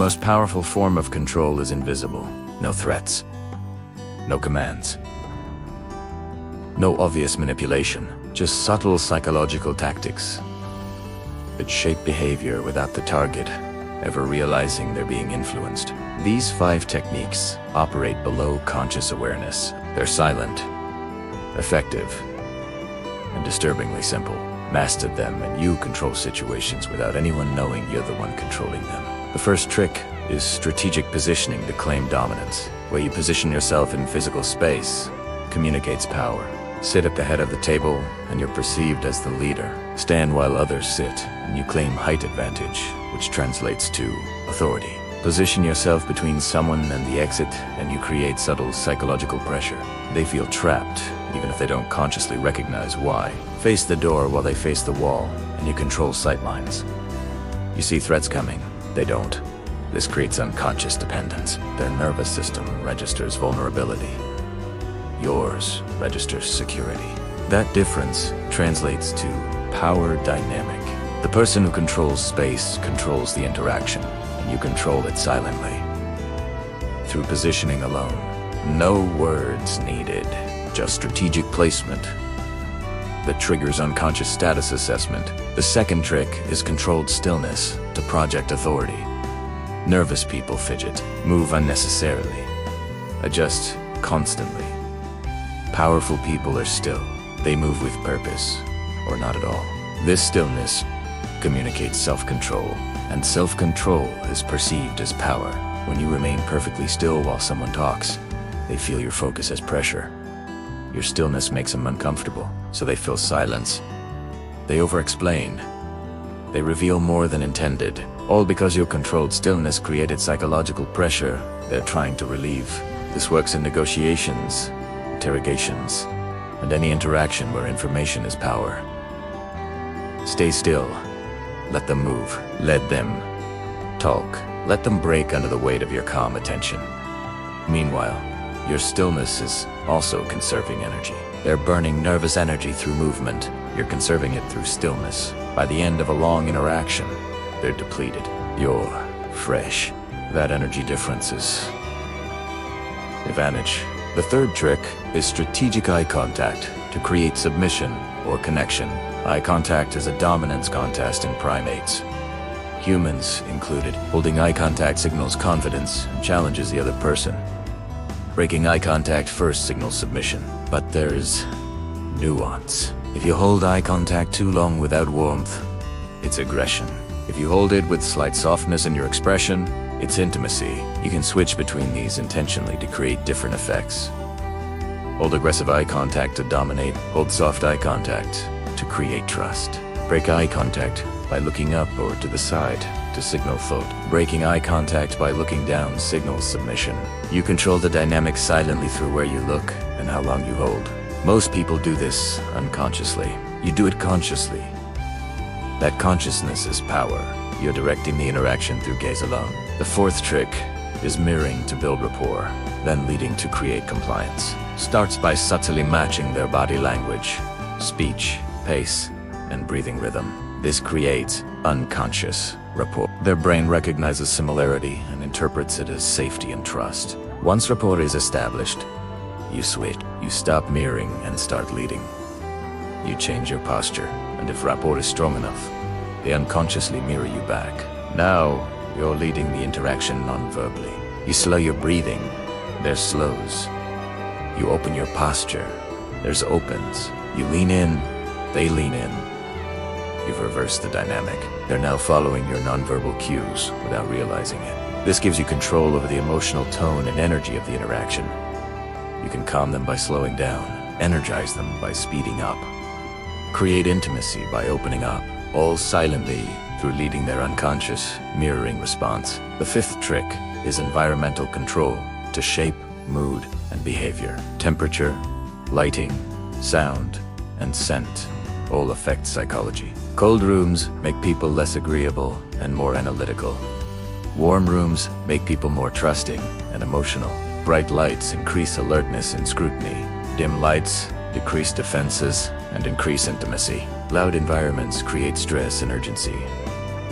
most powerful form of control is invisible. No threats. No commands. No obvious manipulation. Just subtle psychological tactics that shape behavior without the target ever realizing they're being influenced. These 5 techniques operate below conscious awareness. They're silent, effective, and disturbingly simple. Master them and you control situations without anyone knowing you're the one controlling them. The first trick is strategic positioning to claim dominance. Where you position yourself in physical space communicates power. Sit at the head of the table and you're perceived as the leader. Stand while others sit and you claim height advantage, which translates to authority. Position yourself between someone and the exit and you create subtle psychological pressure. They feel trapped, even if they don't consciously recognize why. Face the door while they face the wall and you control sightlines. You see threats coming, they don't. This creates unconscious dependence. Their nervous system registers vulnerability. Yours registers security. That difference translates to power dynamic. The person who controls space controls the interaction, and you control it silently. Through positioning alone. No words needed, just strategic placement that triggers unconscious status assessment. The second trick is controlled stillness to project authority. Nervous people fidget, move unnecessarily, adjust constantly. Powerful people are still. They move with purpose, or not at all. This stillness communicates self-control, and self-control is perceived as power. When you remain perfectly still while someone talks, they feel your focus as pressure. Your stillness makes them uncomfortable, so they fill silence. They over-explain. They reveal more than intended, all because your controlled stillness created psychological pressure they're trying to relieve. This works in negotiations, interrogations, and any interaction where information is power. Stay still. Let them move. Let them talk. Let them break under the weight of your calm attention. Meanwhile, your stillness is also conserving energy. They're burning nervous energy through movement. You're conserving it through stillness. By the end of a long interaction, they're depleted. You're fresh. That energy difference is advantage. The third trick is strategic eye contact to create submission or connection. Eye contact is a dominance contest in primates, humans included. Holding eye contact signals confidence and challenges the other person. Breaking eye contact first signals submission, but there's nuance. If you hold eye contact too long without warmth, it's aggression. If you hold it with slight softness in your expression, it's intimacy. You can switch between these intentionally to create different effects. Hold aggressive eye contact to dominate. Hold soft eye contact to create trust. Break eye contact by looking up or to the side to signal thought. Breaking eye contact by looking down signals submission. You control the dynamic silently through where you look and how long you hold. Most people do this unconsciously. You do it consciously. That consciousness is power. You're directing the interaction through gaze alone. The fourth trick is mirroring to build rapport, then leading to create compliance. Starts by subtly matching their body language, speech, pace, and breathing rhythm. This creates unconscious rapport. Their brain recognizes similarity and interprets it as safety and trust. Once rapport is established, you switch. You stop mirroring and start leading. You change your posture, and if rapport is strong enough, they unconsciously mirror you back. Now, you're leading the interaction non-verbally. You slow your breathing, there's slows. You open your posture, there's opens. You lean in, they lean in. You've reversed the dynamic. They're now following your non-verbal cues without realizing it. This gives you control over the emotional tone and energy of the interaction. You can calm them by slowing down, energize them by speeding up, create intimacy by opening up, all silently through leading their unconscious, mirroring response. The fifth trick is environmental control to shape mood and behavior. Temperature, lighting, sound, and scent all affect psychology. Cold rooms make people less agreeable and more analytical. Warm rooms make people more trusting and emotional. Bright lights increase alertness and scrutiny. Dim lights decrease defenses and increase intimacy. Loud environments create stress and urgency.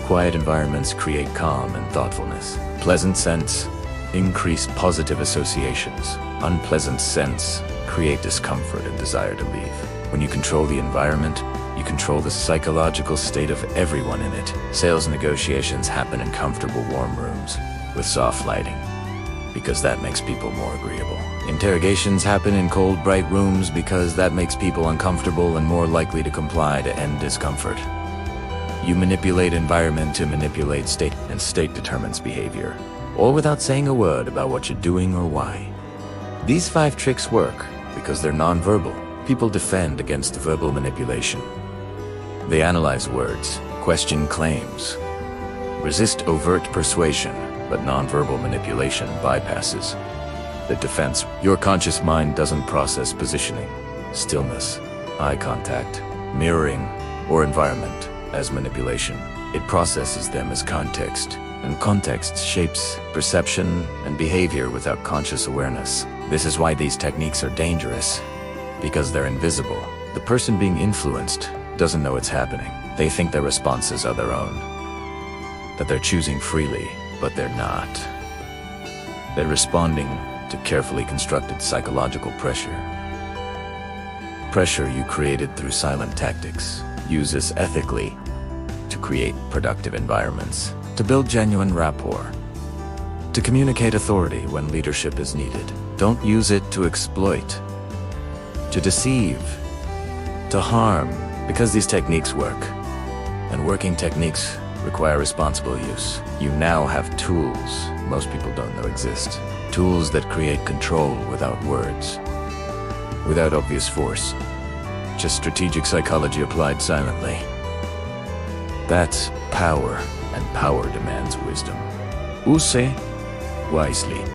Quiet environments create calm and thoughtfulness. Pleasant scents increase positive associations. Unpleasant scents create discomfort and desire to leave. When you control the environment, you control the psychological state of everyone in it. Sales negotiations happen in comfortable, warm rooms with soft lighting, because that makes people more agreeable. Interrogations happen in cold, bright rooms because that makes people uncomfortable and more likely to comply to end discomfort. You manipulate environment to manipulate state, and state determines behavior, all without saying a word about what you're doing or why. These 5 tricks work because they're non-verbal. People defend against verbal manipulation. They analyze words, question claims, resist overt persuasion, but non-verbal manipulation bypasses the defense. Your conscious mind doesn't process positioning, stillness, eye contact, mirroring, or environment as manipulation. It processes them as context, and context shapes perception and behavior without conscious awareness. This is why these techniques are dangerous, because they're invisible. The person being influenced doesn't know it's happening. They think their responses are their own, that they're choosing freely, but they're not. They're responding to carefully constructed psychological pressure. Pressure you created through silent tactics. Use this ethically to create productive environments, to build genuine rapport, to communicate authority when leadership is needed. Don't use it to exploit, to deceive, to harm, because these techniques work, and working techniques require responsible use. You now have tools most people don't know exist. Tools that create control without words, without obvious force. Just strategic psychology applied silently. That's power, and power demands wisdom. Use wisely.